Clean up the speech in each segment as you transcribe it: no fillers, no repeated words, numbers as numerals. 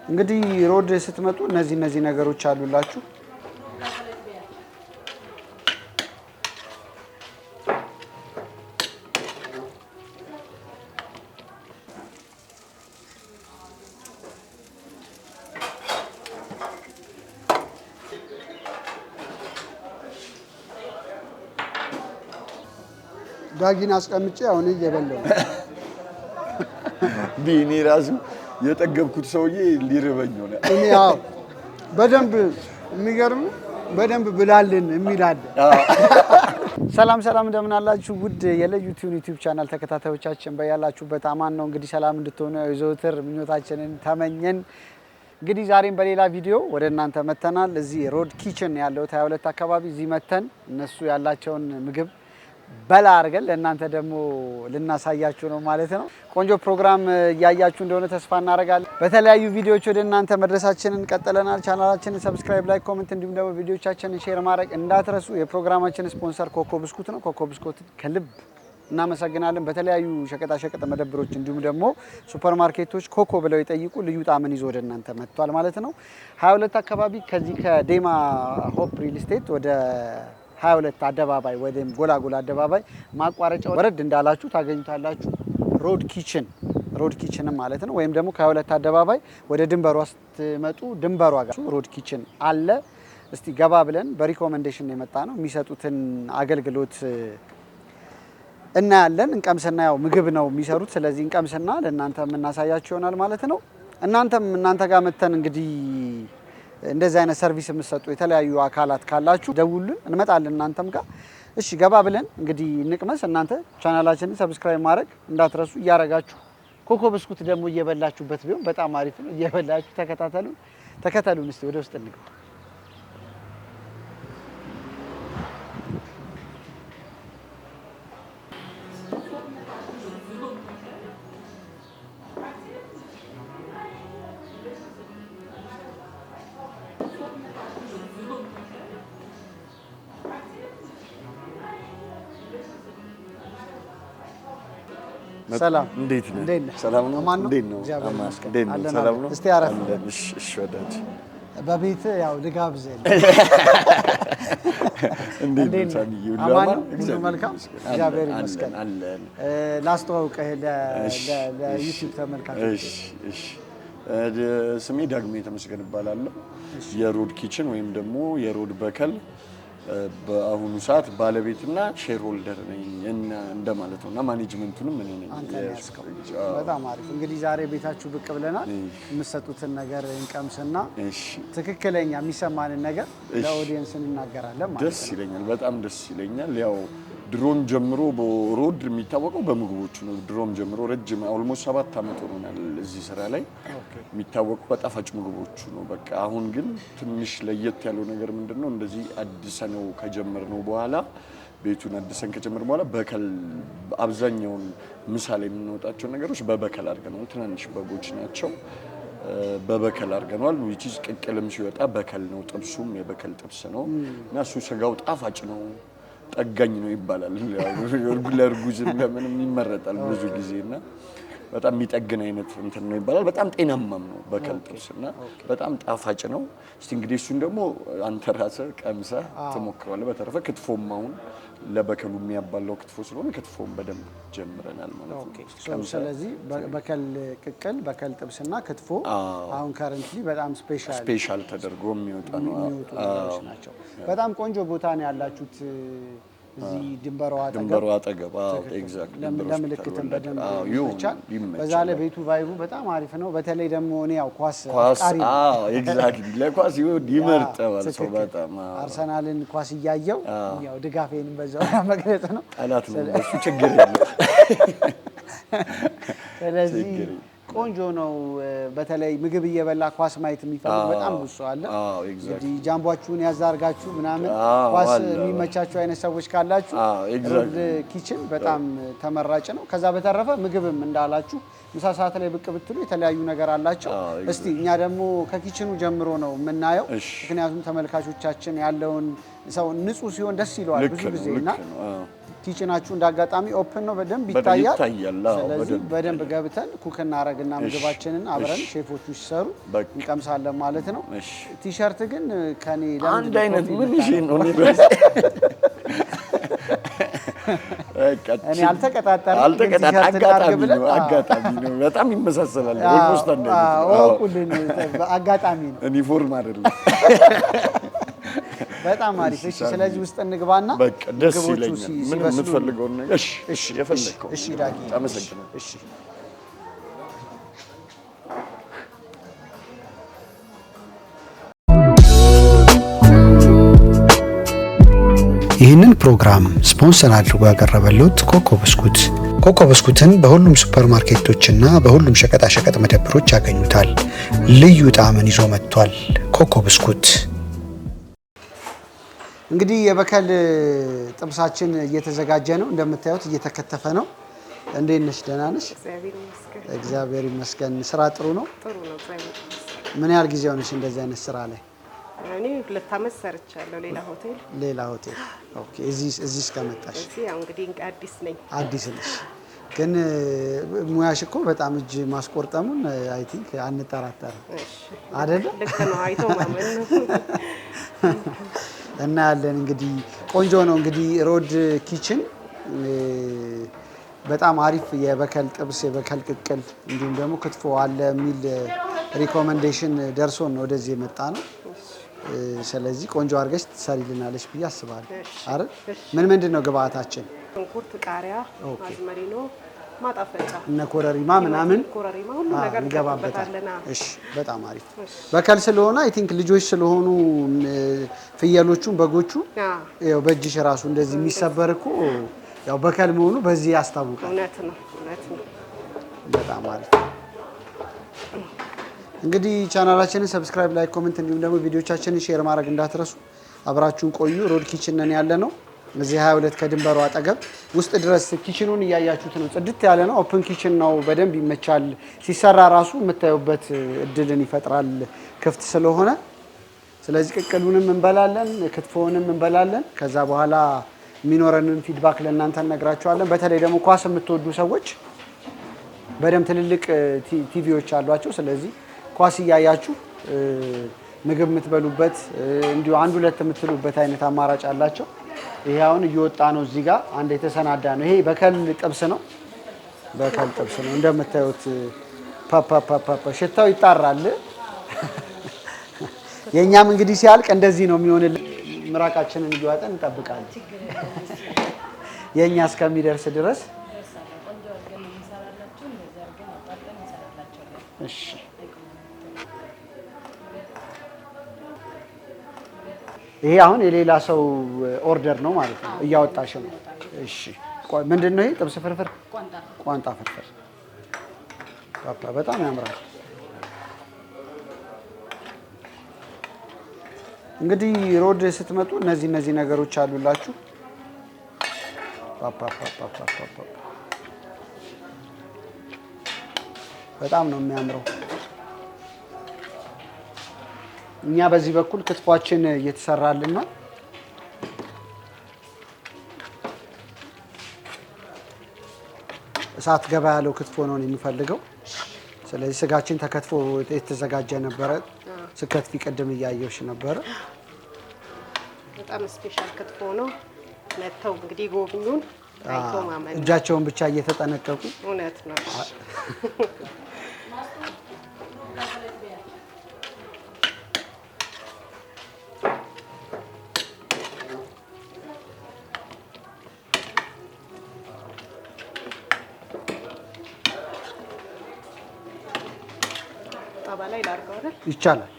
እንግዲህ ሮድ ስትመጡ እነዚህ ነገሮች አሉላችሁ። ዳጊን አስቀምጬ አሁን እየበላሁ ቢኒ ራሱ የጠገብኩት ሰውዬ ሊርበኝ ሆነ። እኔ ያው በደንብ የሚገርም በደንብ ብላልን የሚል አለ። ሰላም እንደምን አላችሁ? ውድ የዩቲዩብ ቻናል ተከታታዮቻችን በያላችሁበት አማን ነው። እንግዲህ ሰላም እንድትሆኑ የዘወትር ምኞታችንን ተመኘን። እንግዲህ ዛሬም በሌላ ቪዲዮ ወደ እናንተ መተናል። እዚህ ሮድ ኪችን ያለው 22 አካባቢ እዚህ መተን እነሱ ያላቸውን ምግብ በላ አድርገን ለእናንተ ደግሞ ልናሳያችሁ ነው ማለት ነው። ቆንጆ ፕሮግራም እያያችሁ እንደሆነ ተስፋ እናደርጋለን። በተለያዩ ቪዲዮዎች ወደ እናንተ መድረሳችንን ቀጥለናል። ቻናላችንን ሰብስክራይብ፣ ላይክ፣ ኮሜንት እንዲሁም ደግሞ ቪዲዮቻችንን ሼር ማድረግ እንዳትረሱ። የፕሮግራማችን ስፖንሰር ኮኮ ብስኩት ነው። ኮኮ ብስኩት ከልብ እናመሰግናለን። በተለያዩ ሸቀጣሸቀጥ መደብሮች እንዲሁም ደግሞ ሱፐርማርኬቶች ኮኮ ብለው ይጠይቁ። ልዩ ጣዕምን ይዞ ወደ እናንተ መጥቷል ማለት ነው። 22 አካባቢ ከዚህ ከዴማ ሆፕ ሪል ስቴት ወደ 22 አደባባይ ወይም ጎላጎላ አደባባይ ማቋረጫ ወረድ እንዳላችሁ ታገኙታላችሁ። ሮድ ኪችን ማለት ነው። ወይም ደግሞ ከ22 አደባባይ ወደ ድንበሯ ስትመጡ ድንበሯ ጋር ሮድ ኪችን አለ። እስቲ ገባ ብለን በሪኮመንዴሽን የመጣ ነው የሚሰጡትን አገልግሎት እናያለን። እንቀምስና ያው ምግብ ነው የሚሰሩት። ስለዚህ እንቀምስና ለእናንተ የምናሳያችሁ ይሆናል ማለት ነው። እናንተ ጋር መተን እንግዲህ እንደዚህ አይነት ሰርቪስ የምትሰጡ የተለያዩ አካላት ካላችሁ ደውሉልን፣ እንመጣለን እናንተም ጋር። እሺ ገባ ብለን እንግዲህ እንቅመስ። እናንተ ቻናላችንን ሰብስክራይብ ማድረግ እንዳትረሱ እያረጋችሁ ኮኮ ብስኩት ደግሞ እየበላችሁበት ቢሆን በጣም አሪፍ ነው። እየበላችሁ ተከተሉን። እስቲ ወደ ውስጥ እንግባ። ሰላም እንዴት ነህ? ሰላም ነው። እንዴት ነው? ሰላም ነው። እስቲ አረፍ። እሺ ወዳጅ በቤት ያው ልጋብዘኝ። እንዴት ነው? ሳሚዬ ሁሉ መልካም እግዚአብሔር ይመስገን። ላስተዋውቅህ ለዩቲዩብ ተመልካቾች። እሺ ስሜ ዳግሜ ተመስገን እባላለሁ። የሮድ ኪችን ወይም ደግሞ የሮድ በከል በአሁኑ ሰዓት ባለቤትና ሼር ሆልደር ነኝ እንደማለት ነውና ማኔጅመንቱንም እኔ ነኝ። በጣም አሪፍ። እንግዲህ ዛሬ ቤታችሁ ብቅ ብለናል። የምትሰጡትን ነገር እንቀምስና ትክክለኛ የሚሰማንን ነገር ለኦዲየንስ እንናገራለን ማለት ነው። ደስ ይለኛል፣ በጣም ደስ ይለኛል። ያው ድሮም ጀምሮ ሮድ የሚታወቀው በምግቦቹ ነው። ድሮም ጀምሮ ረጅም ኦልሞስት 7 ዓመት ሆኖናል እዚህ ስራ ላይ። የሚታወቀው በጣፋጭ ምግቦቹ ነው። በቃ አሁን ግን ትንሽ ለየት ያለው ነገር ምንድነው? እንደዚህ አዲሰነው ከጀመርነው በኋላ ቤቱን አዲሰን ከጀመርን በኋላ በከል አብዛኛውን ምሳሌ የምንወጣቸው ነገሮች በበከል አድርገናል። ትናንሽ በጎች ናቸው። በበከል አድርገናል። ዊቺስ ቅቅልም ሲወጣ በከል ነው። ጥብሱም የበከል ጥብስ ነው እና እሱ ስጋው ጣፋጭ ነው። ጠጋኝ ነው ይባላል። ለእርጉዝም ለምንም ይመረጣል ብዙ ጊዜና በጣም የሚጠግን አይነት እንትን ነው ይባላል። በጣም ጤናማም ነው በከል ጥብስና በጣም ጣፋጭ ነው። እስቲ እንግዲህ እሱን ደግሞ አንተ ራስህ ቀምሰህ ትሞክረዋለህ። በተረፈ ክትፎም አሁን ለበከሉ የሚያባለው ክትፎ ስለሆነ ክትፎም በደንብ ጀምረናል ማለት ነው። ስለዚህ በከል ቅቅል፣ በከል ጥብስና ክትፎ አሁን ካረንትሊ በጣም ስፔሻል ተደርጎ የሚወጣ ነው ናቸው። በጣም ቆንጆ ቦታ ነው ያላችሁት እዚህ ድንበሯ አጠገብ። ኤግዛክትሊ ለምልክትም በደንብ ይቻል። በዛ ላይ ቤቱ ቫይቡ በጣም አሪፍ ነው። በተለይ ደግሞ እኔ ያው ኳስ ኤግዛክትሊ ለኳስ ይመርጠዋል ሰው በጣም አርሰናልን ኳስ እያየው ያው ድጋፌን በዛው መግለጽ ነው። ጠላት ነው እሱ ችግር የለም። ስለዚህ ቆንጆ ነው። በተለይ ምግብ እየበላ ኳስ ማየት የሚፈልግ በጣም ብዙ ሰው አለ። እንግዲህ ጃምቧችሁን ያዛርጋችሁ ምናምን ኳስ የሚመቻችሁ አይነት ሰዎች ካላችሁ ሮድ ኪችን በጣም ተመራጭ ነው። ከዛ በተረፈ ምግብም እንዳላችሁ ምሳ ሰዓት ላይ ብቅ ብትሉ የተለያዩ ነገር አላቸው። እስቲ እኛ ደግሞ ከኪችኑ ጀምሮ ነው የምናየው። ምክንያቱም ተመልካቾቻችን ያለውን ሰው ንጹህ ሲሆን ደስ ይለዋል ብዙ ጊዜና ኪችናችሁ እንዳጋጣሚ ኦፕን ነው በደንብ ይታያል ስለዚህ በደንብ በደንብ ገብተን ኩክ እናረግና ምግባችንን አብረን ሼፎቹ ሲሰሩ እንቀምሳለን ማለት ነው ቲሸርት ግን ከኔ አንድ አይነት ምን ይሄ ነው እኔ አልተቀጣጣም አጋጣሚ ነው በጣም ይመሳሰላል ኦልሞስት አንድ አይነት አጋጣሚ ነው ዩኒፎርም አይደለም በጣም አሪፍ እሺ ስለዚህ ውስጥ እንግባና በቃ ደስ ይለኛል ምን የምትፈልገው ነገር እሺ የፈለከው እሺ ዳጊ አመሰግናለሁ እሺ ይህንን ፕሮግራም ስፖንሰር አድርጎ ያቀረበልዎት ኮኮ ብስኩት ኮኮ ብስኩትን በሁሉም ሱፐርማርኬቶችና በሁሉም ሸቀጣሸቀጥ መደብሮች ያገኙታል ልዩ ጣዕምን ይዞ መጥቷል ኮኮ ብስኩት እንግዲህ የበከል ጥብሳችን እየተዘጋጀ ነው እንደምታዩት እየተከተፈ ነው እንዴት ነሽ ደህና ነሽ እግዚአብሔር ይመስገን ስራ ጥሩ ነው ምን ያህል ጊዜ ሆነሽ እንደዚህ አይነት ስራ ላይ እኔ 2 አመት ሰርቻለሁ ሌላ ሆቴል ኦኬ እዚህ እስከመጣሽ እዚህ ያው እንግዲህ አዲስ ነሽ ግን ሙያሽ እኮ በጣም እጅ ማስቆርጠሙን አይ ቲንክ አንጠራጠርም አይደል ልክ ነው አይቶ ማመን ነው እና ያለን እንግዲህ ቆንጆ ነው እንግዲህ ሮድ ኪችን በጣም አሪፍ የበከል ጥብስ የበከል ቅቅል እንዲሁም ደግሞ ክትፎ አለ የሚል ሪኮመንዴሽን ደርሶን ነው ወደዚህ የመጣ ነው ስለዚህ ቆንጆ አድርገሽ ትሰሪልናለሽ ብዬ አስባለሁ አይደል ምን ምንድነው ግብአታችን ሽንኩርት ቃሪያ አዝመሪኖ ማጣፈጫ እነ ኮረሪማ ምናምን ሁሉ ነገር እንገባበታለን እሺ በጣም አሪፍ በከል ስለሆነ አይ ቲንክ ልጆች ስለሆኑ ፍየሎቹን በጎቹ ያው በእጅሽ ራሱ እንደዚህ የሚሰበር እኮ ያው በከል መሆኑ በዚህ ያስታውቃል እውነት ነው በጣም አሪፍ እንግዲህ ቻናላችንን ሰብስክራይብ ላይክ ኮሜንት እንዲሁም ደግሞ ቪዲዮቻችንን ሼር ማድረግ እንዳትረሱ አብራችሁን ቆዩ ሮድ ኪችን ነን ያለ ነው እዚህ 22 ከድንበሩ አጠገብ ውስጥ ድረስ ኪችኑን ያያችሁት ነው ጽድት ያለ ነው ኦፕን ኪችን ነው በደንብ ይመቻል ሲሰራ ራሱ የምታዩበት እድልን ይፈጥራል ክፍት ስለሆነ ስለዚህ ቅቅሉንም እንበላለን ክትፎውንም እንበላለን ከዛ በኋላ የሚኖረንን ፊድባክ ለእናንተ እነግራችኋለን በተለይ ደግሞ ኳስ የምትወዱ ሰዎች በደንብ ትልልቅ ቲቪዎች አሏቸው ስለዚህ ኳስ ያያችሁ ምግብ የምትበሉበት እንዲሁ አንድ ሁለት የምትሉበት አይነት አማራጭ አላቸው ይሄ አሁን እየወጣ ነው እዚህ ጋር አንድ የተሰናዳ ነው ይሄ በከል ጥብስ ነው እንደምታዩት ፓፓ ሽታው ይጣራል የኛም እንግዲህ ሲያልቅ እንደዚህ ነው የሚሆንልን ምራቃችንን እየዋጠን እንጠብቃለን የኛ እስከሚደርስ ድረስ እሺ ይሄ አሁን የሌላ ሰው ኦርደር ነው ማለት ነው እያወጣሽ ነው እሺ ምንድነው ይሄ ጥብስ ፍርፍር ቋንጣ ፍርፍር ፓፓ በጣም ያምራል እንግዲህ ሮድ ስትመጡ እነዚህ ነገሮች አሉላችሁ ፓፓ በጣም ነው የሚያምረው እኛ በዚህ በኩል ክትፏችን እየተሰራልን ነው እሳት ገባ ያለው ክትፎ ነው የሚፈልገው ስለዚህ ስጋችን ተከትፎ የተዘጋጀ ነበረ ስከትፊ ቀደም እያየውሽ ነበረ በጣም ስፔሻል ክትፎ ነው መተው እንግዲህ ጎብኙን አይቶ ማመን እጃቸውን ብቻ እየተጠነቀቁ እውነት ነው ላይ ላርገው አይደል ይቻላል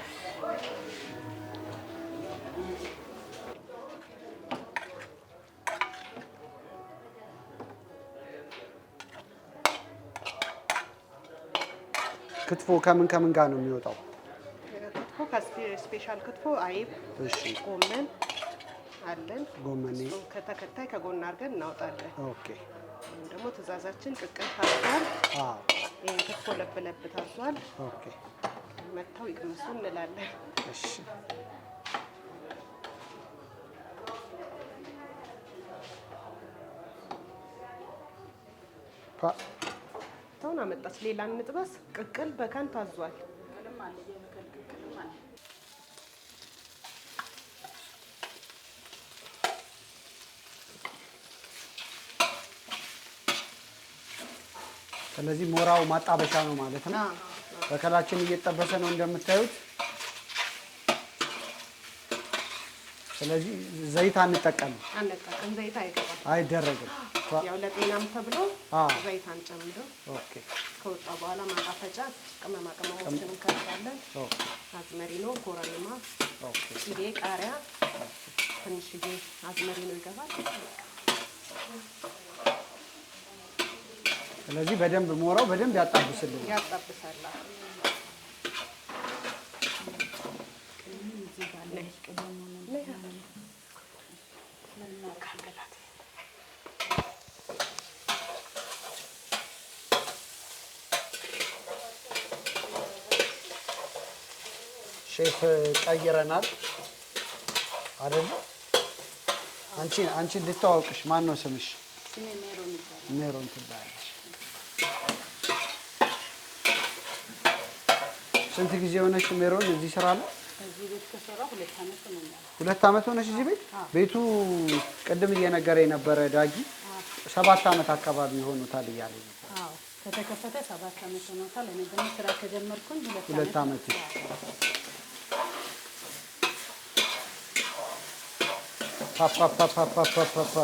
ክትፎ ከምን ጋር ነው የሚወጣው ክትፎ ከስፔሻል ክትፎ አይብ እሺ ጎመን አለን ጎመን ከተከታይ ከጎን አድርገን እናወጣለን ኦኬ ደግሞ ትእዛዛችን ቅቅል ታዟል ይሄን ክትፎ ለብ ታዟል ኦኬ መተው ይቅመሱ እንላለን እሺ አሁን አመጣች ሌላ እንጥበስ። ቅቅል በከን ታዟል። ስለዚህ ሞራው ማጣበሻ ነው ማለት ነው። በከላችን እየተጠበሰ ነው እንደምታዩት። ስለዚህ ዘይት አንጠቀምም። ዘይት አይገባም፣ አይደረግም። ያው ለጤናም ተብሎ ዘይት አንጨምርም። ኦኬ። ከወጣ በኋላ ማጣፈጫ ቅመማ ቅመሞችን እንከታለን። አዝመሪኖ፣ ኮረሪማ፣ ቅቤ፣ ቃሪያ፣ ትንሽዬ አዝመሪኖ ይገባል። ስለዚህ በደንብ ሞራው በደንብ ያጣብስልን ያጣብሳል። ሼፍ ቀይረናል አይደል? አንቺ ልታወቅሽ ማን ነው ስምሽ? ሜሮን ትባላለች። ስንት ጊዜ ሆነሽ ሜሮን እዚህ ስራ ላይ? እዚህ ቤት ከሰራ 2 ዓመት ሆኖኛል። 2 ዓመት ሆነሽ እዚህ ቤት? ቤቱ ቅድም እየነገረኝ ነበረ ዳጊ 7 ዓመት አካባቢ ሆኖታል እያለኝ ነበር። አዎ ከተከፈተ 7 ዓመት ሆኖታል። እኔ ደግሞ ስራ ከጀመርኩኝ 2 ዓመት። ፓፓፓፓፓፓፓ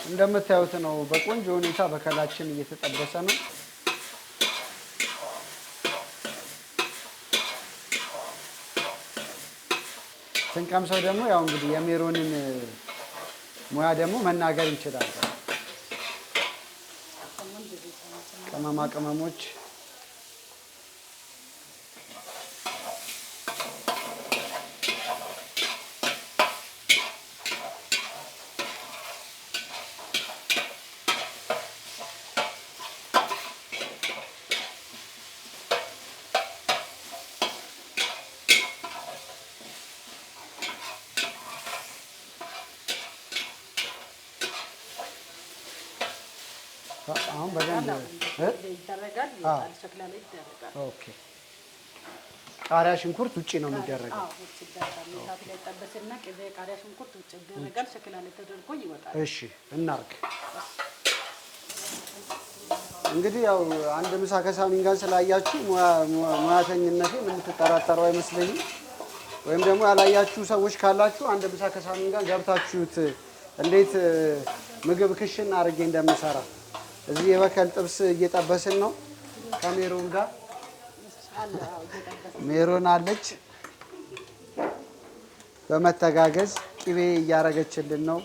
እንደምታዩት ነው። በቆንጆ ሁኔታ በከላችን እየተጠበሰ ነው። ስንቀምሰው ደግሞ ያው እንግዲህ የሜሮንን ሙያ ደግሞ መናገር እንችላለን። ቅመማ ቅመሞች አሁን በደንብ ይደረጋል። ሸክላ ላይ ይደረጋል። ኦኬ። ቃሪያ ሽንኩርት ውጪ ነው የሚደረገው? አዎ ውጪ ይደረጋል። እሳት ላይ ይጠበስና ቅቤ፣ ቃሪያ፣ ሽንኩርት ውጪ ይደረጋል። ሸክላ ላይ ተደርጎ ይወጣል። እሺ እናርግ። እንግዲህ ያው አንድ ምሳ ከሳሚን ጋር ስላያችሁ ሙያተኝነቴን የምትጠራጠሩ አይመስለኝም። ወይም ደግሞ ያላያችሁ ሰዎች ካላችሁ አንድ ምሳ ከሳሚን ጋር ገብታችሁት እንዴት ምግብ ክሽን አድርጌ እንደምሰራ እዚህ የበከል ጥብስ እየጠበስን ነው ከሜሮን ጋር። ሜሮን አለች በመተጋገዝ ቅቤ እያረገችልን ነው።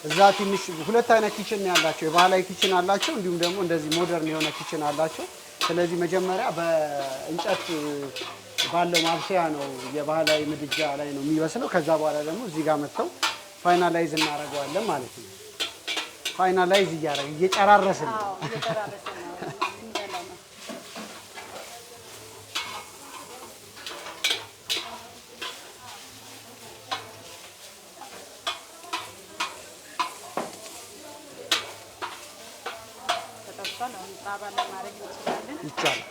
እዛ ትንሽ 2 አይነት ኪችን ነው ያላቸው። የባህላዊ ኪችን አላቸው፣ እንዲሁም ደግሞ እንደዚህ ሞደርን የሆነ ኪችን አላቸው። ስለዚህ መጀመሪያ በእንጨት ባለው ማብሰያ ነው የባህላዊ ምድጃ ላይ ነው የሚበስለው። ከዛ በኋላ ደግሞ እዚህ ጋር መጥተው ፋይናላይዝ እናደርገዋለን ማለት ነው። ፋይናላይዝ እየጨራረስን ነው። ይቻላል።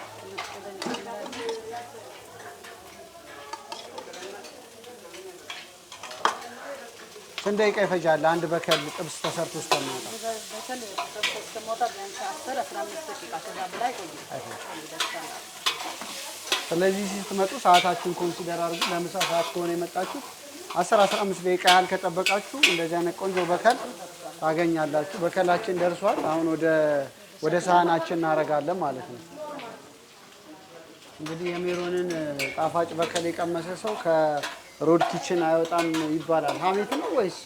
ስንት ደቂቃ ይፈጃል አንድ በከል ጥብስ ተሰርቶ እስከሚወጣ? ስለዚህ ስትመጡ ሰዓታችሁን ኮንሲደር አድርጉ። ለምሳ ሰዓት ከሆነ የመጣችሁት 10-15 ደቂቃ ያህል ከጠበቃችሁ እንደዚህ አይነት ቆንጆ በከል ታገኛላችሁ። በከላችን ደርሷል። አሁን ወደ ሳህናችን እናደርጋለን ማለት ነው። እንግዲህ የሜሮንን ጣፋጭ በከል የቀመሰ ሰው ከሮድ ኪችን አይወጣም ይባላል። ሀሜት ነው ወይስ?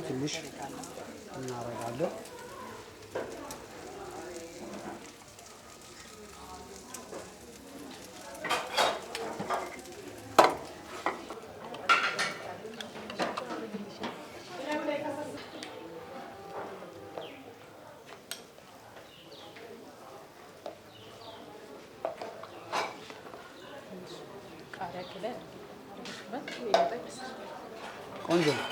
ትንሽ እናረጋለን። ቆንጆ ነው።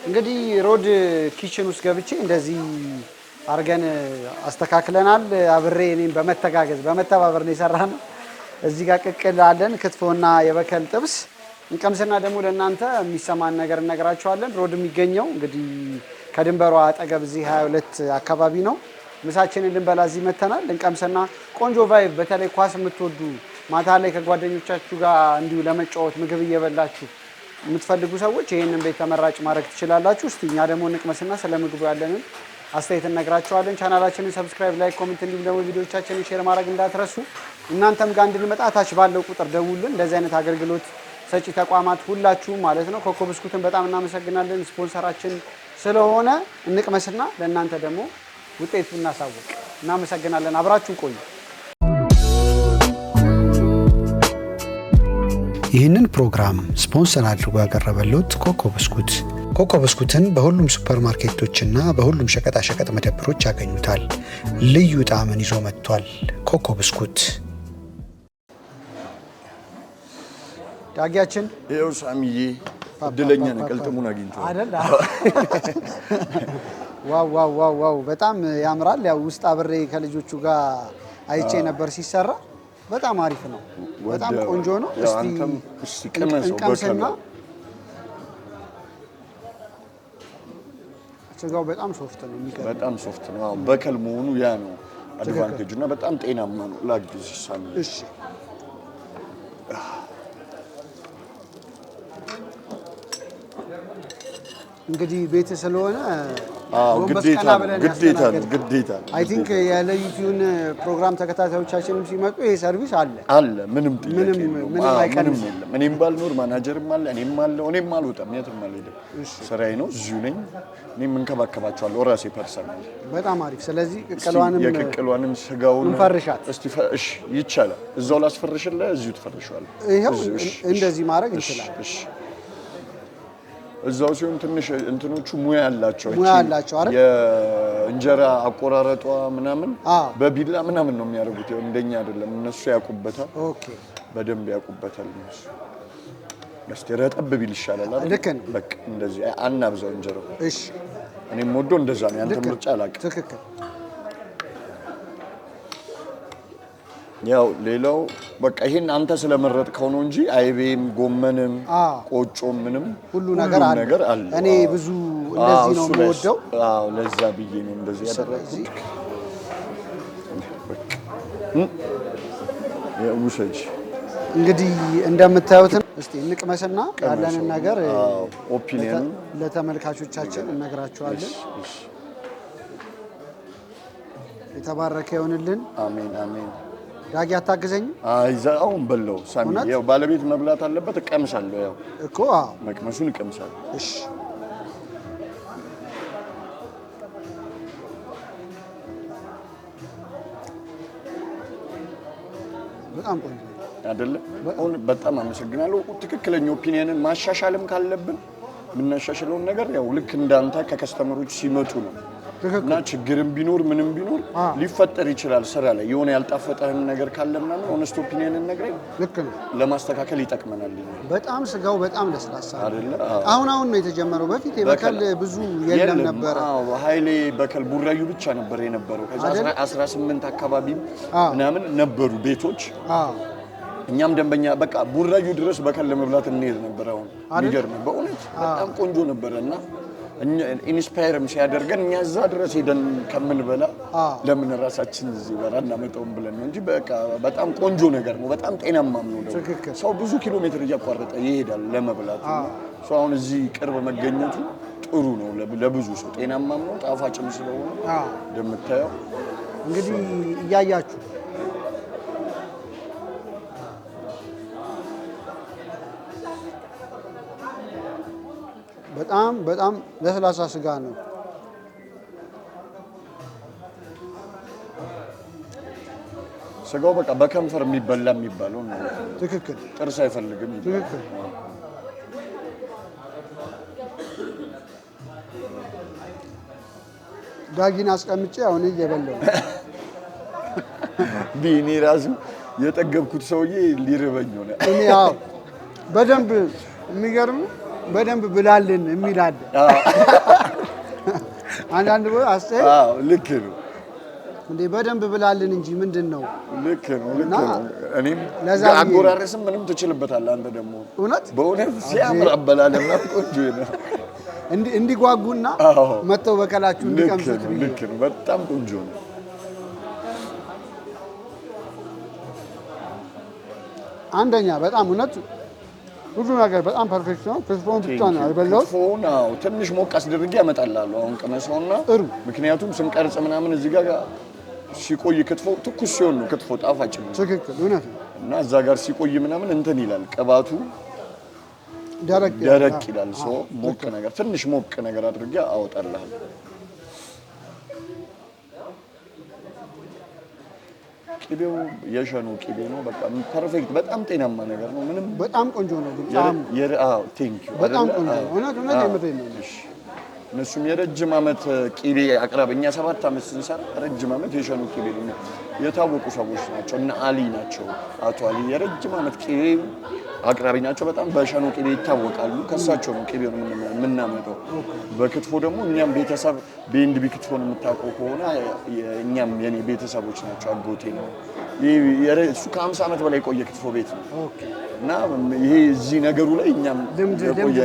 እንግዲህ ሮድ ኪችን ውስጥ ገብቼ እንደዚህ አርገን አስተካክለናል። አብሬ እኔም በመተጋገዝ በመተባበር ነው የሰራነው። እዚህ ጋር ቅቅል አለን፣ ክትፎና የበከል ጥብስ። እንቀምስና ደግሞ ለእናንተ የሚሰማን ነገር እነግራችኋለን። ሮድ የሚገኘው እንግዲህ ከድንበሯ አጠገብ እዚህ 22 አካባቢ ነው። ምሳችንን ልንበላ እዚህ መተናል። እንቀምስና ቆንጆ ቫይብ፣ በተለይ ኳስ የምትወዱ ማታ ላይ ከጓደኞቻችሁ ጋር እንዲሁ ለመጫወት ምግብ እየበላችሁ የምትፈልጉ ሰዎች ይህንን ቤት ተመራጭ ማድረግ ትችላላችሁ። እስቲ እኛ ደግሞ እንቅመስና ስለ ምግቡ ያለንን አስተያየት እነግራችኋለን። ቻናላችንን ሰብስክራይብ፣ ላይክ፣ ኮሜንት እንዲሁም ደግሞ ቪዲዮዎቻችንን ሼር ማድረግ እንዳትረሱ። እናንተም ጋር እንድንመጣ ታች ባለው ቁጥር ደውሉን። እንደዚህ አይነት አገልግሎት ሰጪ ተቋማት ሁላችሁም ማለት ነው። ኮከብ ብስኩትን በጣም እናመሰግናለን ስፖንሰራችን ስለሆነ። እንቅመስና ለእናንተ ደግሞ ውጤቱ እናሳውቅ። እናመሰግናለን። አብራችሁን ቆዩ። ይህንን ፕሮግራም ስፖንሰር አድርጎ ያቀረበልዎት ኮከብ ብስኩት። ኮከብ ብስኩትን በሁሉም ሱፐር ማርኬቶችና በሁሉም ሸቀጣሸቀጥ መደብሮች ያገኙታል። ልዩ ጣዕምን ይዞ መጥቷል። ኮከብ ብስኩት። ዳጊያችን ይኸው ሳሚዬ እድለኛ ነህ፣ ቅልጥሙን አግኝተዋል አይደል? ዋው ዋው ዋው ዋው! በጣም ያምራል። ያው ውስጥ አብሬ ከልጆቹ ጋር አይቼ ነበር ሲሰራ። በጣም አሪፍ ነው። በጣም ቆንጆ ነው። እስቲ ቅመሰው። ስጋው በጣም ሶፍት ነው። የሚገርም በጣም ሶፍት ነው። አዎ በከል መሆኑ ያ ነው አድቫንቴጁ እና በጣም ጤናማ ነው። ላግዝ ሳሚ። እሺ እንግዲህ ቤት ስለሆነ ግዴታ ነው። አይ ቲንክ የለዩቲዩን ፕሮግራም ተከታታዮቻችንም ሲመጡ ይሄ ሰርቪስ አለ። ምንም ጥያቄ ምንም አይቀርም። እኔም ባልኖር ማናጀርም አለ፣ እኔም አልወጣም፣ የትም አልሄድም። ስራዬ ነው፣ እዚሁ ነኝ። እኔም እንከባከባቸዋለሁ ራሴ ፐርሰናል። በጣም አሪፍ። ስለዚህ የቅቅሏንም ስጋውን እንፈርሻት እስቲ። እሺ ይቻላል። እዛው ላስፈርሽልህ፣ እዚሁ ትፈርሻለህ። ይሄው እንደዚህ ማድረግ እንችላለን። እሺ እዛው ሲሆን ትንሽ እንትኖቹ ሙያ ያላቸው አይደል? የእንጀራ አቆራረጧ ምናምን በቢላ ምናምን ነው የሚያደርጉት። እንደኛ አይደለም፣ እነሱ ያውቁበታል። ኦኬ፣ በደንብ ያውቁበታል እነሱ። እስቲ ረጠብ ቢል ይሻላል አይደል? ልክ ነው። በቃ እንደዚህ አናብዛው እንጀራው። እሺ፣ እኔም ወዶ እንደዛ ነው። ያንተ ምርጫ አላውቅም። ትክክል። ያው ሌላው በቃ ይሄን አንተ ስለመረጥከው ነው እንጂ አይቤም ጎመንም ቆጮም ምንም ሁሉ ነገር አለ። እኔ ብዙ እንደዚህ ነው የምወደው። አዎ ለዛ ብዬ ነው እንደዚህ ያደረኩት። ውሰጅ እንግዲህ እንደምታዩት። እስቲ እንቅመስና ያለንን ነገር ኦፒኒየን ለተመልካቾቻችን እነግራቸዋለን። የተባረከ ይሆንልን። አሜን አሜን። ዳጊ አታግዘኝ? አሁን በለው ሳሚ። ያው ባለቤት መብላት አለበት። እቀምሳለሁ። ያው እኮ መቅመሱን እቀምሳለሁ። እሺ በጣም ቆንጆ አይደለ? በጣም አመሰግናለሁ። ትክክለኛ ኦፒኒየንን ማሻሻልም ካለብን የምናሻሽለውን ነገር ያው ልክ እንዳንተ ከከስተመሮች ሲመጡ ነው። እና ችግርም ቢኖር ምንም ቢኖር ሊፈጠር ይችላል። ስራ ላይ የሆነ ያልጣፈጠህን ነገር ካለ ምናምን ሆነስት ኦፒኒየንን ነግረኝ ልክ ነው ለማስተካከል ይጠቅመናል። በጣም ስጋው በጣም ለስላሳ አይደለ? አሁን ነው የተጀመረው። በፊት የበከል ብዙ የለም ነበር። ኃይሌ በከል ቡራዩ ብቻ ነበር የነበረው። ከዛ 18 አካባቢ ምናምን ነበሩ ቤቶች። እኛም ደንበኛ በቃ ቡራዩ ድረስ በከል ለመብላት እንሄድ ነበር። አሁን የሚገርም በእውነት በጣም ቆንጆ ነበረ እና ኢንስፓየርም ሲያደርገን እኛ እዛ ድረስ ሄደን ከምንበላ ለምን ራሳችን እዚህ በላ እናመጣውም ብለን ነው እንጂ በቃ በጣም ቆንጆ ነገር ነው። በጣም ጤናማም ነው። ደግሞ ሰው ብዙ ኪሎ ሜትር እያቋረጠ ይሄዳል ለመብላት። ሰው አሁን እዚህ ቅርብ መገኘቱ ጥሩ ነው ለብዙ ሰው። ጤናማም ነው፣ ጣፋጭም ስለሆነ እንደምታየው እንግዲህ እያያችሁ በጣም ለስላሳ ስጋ ነው። ስጋው በቃ በከንፈር የሚበላ የሚባለው ነው። ትክክል። ጥርስ አይፈልግም። ትክክል። ዳጊን አስቀምጬ አሁን እየበላሁ ቢኒ ራሱ የጠገብኩት ሰውዬ ሊርበኝ ሆነ። እኔ ያው በደንብ የሚገርም በደንብ ብላልን የሚል አለ። አንዳንድ ቦታ አስተያየት ልክ ነው እንዴ በደንብ ብላልን እንጂ ምንድነው? ልክ ነው። እኔም አጎራረስም ምንም ትችልበታለህ አንተ ደግሞ እውነት በእውነት ሲያምር አበላለና ቆንጆ ነው። እንዲጓጉና መተው በቀላችሁ እንዲቀምሱት ብዬ ልክ ነው። በጣም ቆንጆ ነው። አንደኛ በጣም እውነት ሁሉ ነገር በጣም ፐርፌክት ነው። ክትፎን ብቻ ነው አይበላው። ክትፎን ትንሽ ሞቅ አስደርጌ ያመጣልሃለሁ አሁን ቅመሰውና፣ ምክንያቱም ስንቀርጽ ምናምን እዚህ ጋር ሲቆይ ክትፎ ትኩስ ሲሆን ነው ክትፎ ጣፋጭ ነው። ትክክል እውነት ነው። እና እዛ ጋር ሲቆይ ምናምን እንትን ይላል ቅባቱ ደረቅ ይላል። ሰው ሞቅ ነገር ትንሽ ሞቅ ነገር አድርጌ አወጣልሃለሁ። ቅቤው የሸኖ ቅቤ ነው። በቃ ፐርፌክት በጣም ጤናማ ነገር ነው። ምንም በጣም ቆንጆ ነው። ቴንክ ዩ በጣም ቆንጆ ነው። እውነት የምሬን ነው። እነሱም የረጅም ዓመት ቅቤ አቅራቢ እኛ 7 ዓመት ስንሰራ ረጅም ዓመት የሸኖ ቅቤ ነው የታወቁ ሰዎች ናቸው። እና አሊ ናቸው፣ አቶ አሊ የረጅም ዓመት ቅቤ አቅራቢ ናቸው። በጣም በሸኖ ቅቤ ይታወቃሉ። ከሳቸው ነው ቅቤውን የምናመጣው። በክትፎ ደግሞ እኛም ቤተሰብ በእንድቢ ክትፎን የምታውቀው ከሆነ እኛም የኔ ቤተሰቦች ናቸው። አጎቴ ነው እሱ ከ50 ዓመት በላይ የቆየ ክትፎ ቤት ነው። እና ይሄ እዚህ ነገሩ ላይ እኛም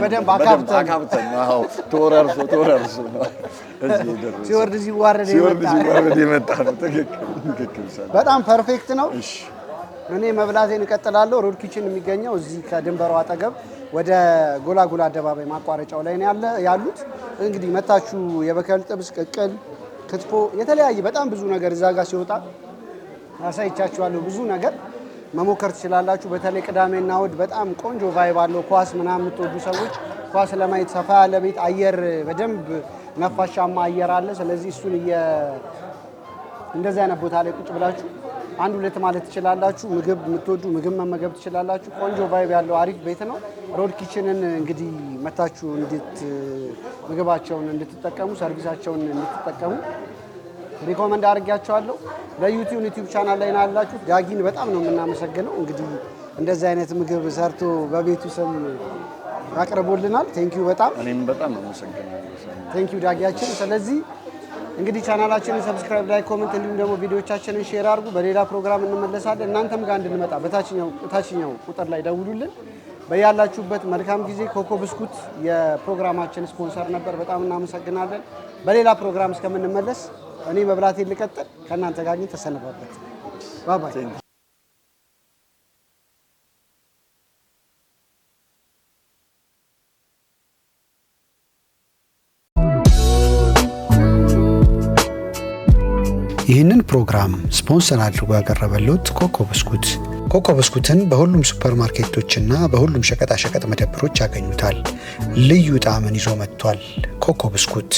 በደንብ አካብተን ተወራርሶ ነው እዚህ ደረሰ። ሲወርድ ሲዋረድ የመጣ ነው። ትክክል። በጣም ፐርፌክት ነው። እኔ መብላቴን እቀጥላለሁ። ሮድ ኪችን የሚገኘው እዚህ ከድንበሩ አጠገብ ወደ ጎላጎላ አደባባይ ማቋረጫው ላይ ነው ያሉት። እንግዲህ መታችሁ የበከል ጥብስ፣ ቅቅል፣ ክትፎ የተለያየ በጣም ብዙ ነገር እዛ ጋር ሲወጣ አሳይቻችኋለሁ። ብዙ ነገር መሞከር ትችላላችሁ። በተለይ ቅዳሜና እሑድ በጣም ቆንጆ ቫይብ አለው። ኳስ ምናምን የምትወዱ ሰዎች ኳስ ለማየት ሰፋ ያለ ቤት አየር በደንብ ነፋሻማ አየር አለ። ስለዚህ እሱን እንደዚህ አይነት ቦታ ላይ ቁጭ ብላችሁ አንድ ሁለት ማለት ትችላላችሁ። ምግብ የምትወዱ ምግብ መመገብ ትችላላችሁ። ቆንጆ ቫይብ ያለው አሪፍ ቤት ነው። ሮድ ኪችንን እንግዲህ መታችሁ ምግባቸውን እንድትጠቀሙ ሰርቪሳቸውን እንድትጠቀሙ ሪኮመንድ አድርጊያቸዋለሁ። ለዩቲዩብ ቻናል ላይ ነው ያላችሁት። ዳጊን በጣም ነው የምናመሰግነው። እንግዲህ እንደዚህ አይነት ምግብ ሰርቶ በቤቱ ስም አቅርቦልናል። ቴንኪዩ በጣም እኔም በጣም አመሰግናለሁ። ቴንኪዩ ዳጊያችን። ስለዚህ እንግዲህ ቻናላችንን ሰብስክራይብ፣ ላይክ፣ ኮሜንት እንዲሁም ደግሞ ቪዲዮዎቻችንን ሼር አድርጉ። በሌላ ፕሮግራም እንመለሳለን። እናንተም ጋር እንድንመጣ በታችኛው ቁጥር ላይ ደውሉልን። በያላችሁበት መልካም ጊዜ። ኮኮ ብስኩት የፕሮግራማችን ስፖንሰር ነበር። በጣም እናመሰግናለን። በሌላ ፕሮግራም እስከምንመለስ እኔ መብላቴን ልቀጥል፣ ከእናንተ ጋር ግን ተሰነባበት። ባባይ። ይህንን ፕሮግራም ስፖንሰር አድርጎ ያቀረበልዎት ኮኮ ብስኩት። ኮኮ ብስኩትን በሁሉም ሱፐር ማርኬቶችና በሁሉም ሸቀጣሸቀጥ መደብሮች ያገኙታል። ልዩ ጣዕምን ይዞ መጥቷል። ኮኮ ብስኩት